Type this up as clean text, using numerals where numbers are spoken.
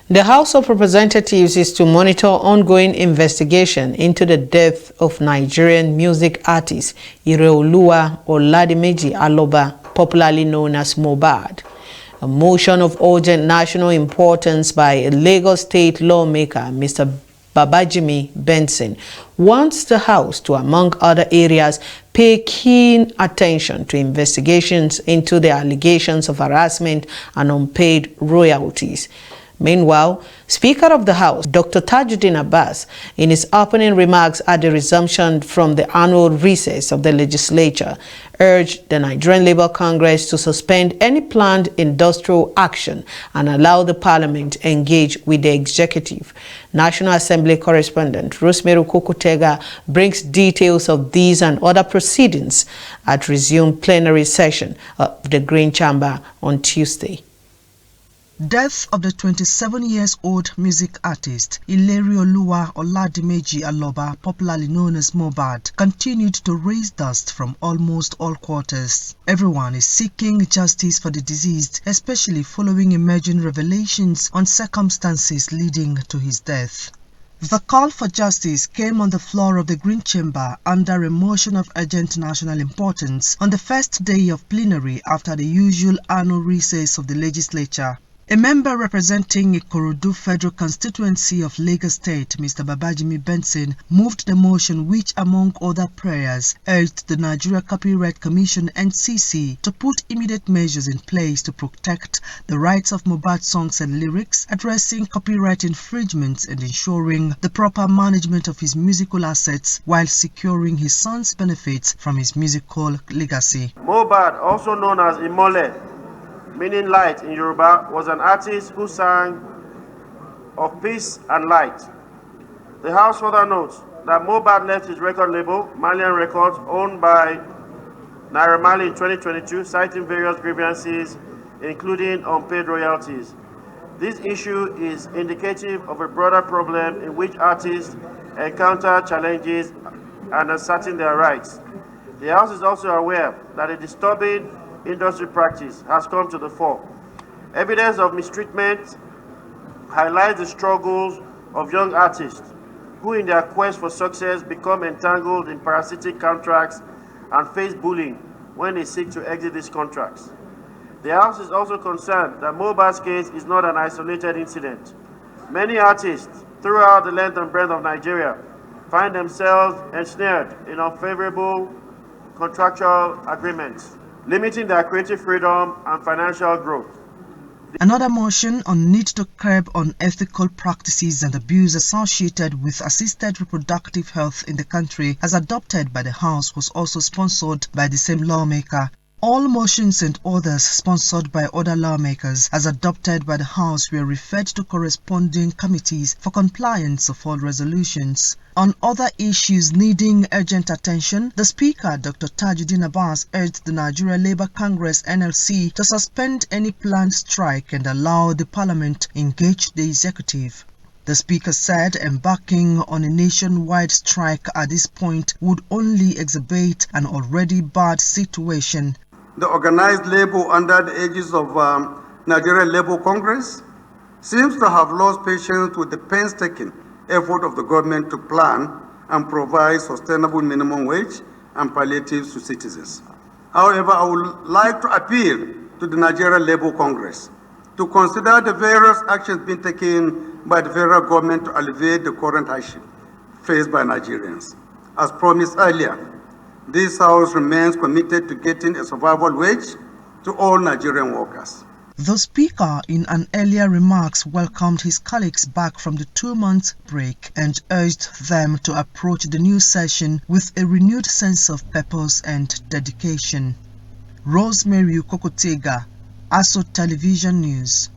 The House of Representatives is to monitor ongoing investigation into the death of Nigerian music artist Ireoluwa Oladimeji Aloba, popularly known as Mohbad. A motion of urgent national importance by a Lagos State lawmaker, Mr. Babajimi Benson, wants the House to, among other areas, pay keen attention to investigations into the allegations of harassment and unpaid royalties. Meanwhile, Speaker of the House, Dr. Tajuddin Abbas, in his opening remarks at the resumption from the annual recess of the legislature, urged the Nigerian Labour Congress to suspend any planned industrial action and allow the Parliament engage with the executive. National Assembly correspondent Rosemary UKOKO-TEGA brings details of these and other proceedings at resumed plenary session of the Green Chamber on Tuesday. Death of the 27-year-old music artist Ireoluwa Oladimeji Aloba, popularly known as Mohbad, continued to raise dust from almost all quarters. Everyone is seeking justice for the deceased, especially following emerging revelations on circumstances leading to his death. The call for justice came on the floor of the Green Chamber under a motion of urgent national importance on the first day of plenary after the usual annual recess of the legislature. A member representing Ikorodu Federal Constituency of Lagos State, Mr. Babajimi Benson, moved the motion which, among other prayers, urged the Nigeria Copyright Commission (NCC) to put immediate measures in place to protect the rights of Mohbad songs and lyrics, addressing copyright infringements and ensuring the proper management of his musical assets while securing his son's benefits from his musical legacy. Mohbad, also known as Imole, meaning light in Yoruba, was an artist who sang of peace and light. The House further notes that Mohbad left his record label, Malian Records, owned by Naira Marley in 2022, citing various grievances, including unpaid royalties. This issue is indicative of a broader problem in which artists encounter challenges and asserting their rights. The House is also aware that a disturbing industry practice has come to the fore. Evidence of mistreatment highlights the struggles of young artists who, in their quest for success, become entangled in parasitic contracts and face bullying when they seek to exit these contracts. The House is also concerned that Mohbad's case is not an isolated incident. Many artists throughout the length and breadth of Nigeria find themselves ensnared in unfavorable contractual agreements, limiting their creative freedom and financial growth. Another motion on need to curb unethical practices and abuse associated with assisted reproductive health in the country, as adopted by the House, was also sponsored by the same lawmaker. All motions and others sponsored by other lawmakers as adopted by the House were referred to corresponding committees for compliance of all resolutions. On other issues needing urgent attention, the Speaker, Dr. Tajuddin Abbas, urged the Nigeria Labour Congress (NLC) to suspend any planned strike and allow the Parliament engage the executive. The Speaker said embarking on a nationwide strike at this point would only exacerbate an already bad situation. The organized labor under the aegis of Nigeria Labour Congress seems to have lost patience with the painstaking effort of the government to plan and provide sustainable minimum wage and palliatives to citizens. However, I would like to appeal to the Nigeria Labour Congress to consider the various actions being taken by the federal government to alleviate the current hardship faced by Nigerians. As promised earlier, this House remains committed to getting a survival wage to all Nigerian workers. The Speaker, in an earlier remarks, welcomed his colleagues back from the 2-month break and urged them to approach the new session with a renewed sense of purpose and dedication. Rosemary UKOKO-TEGA, ASO Television News.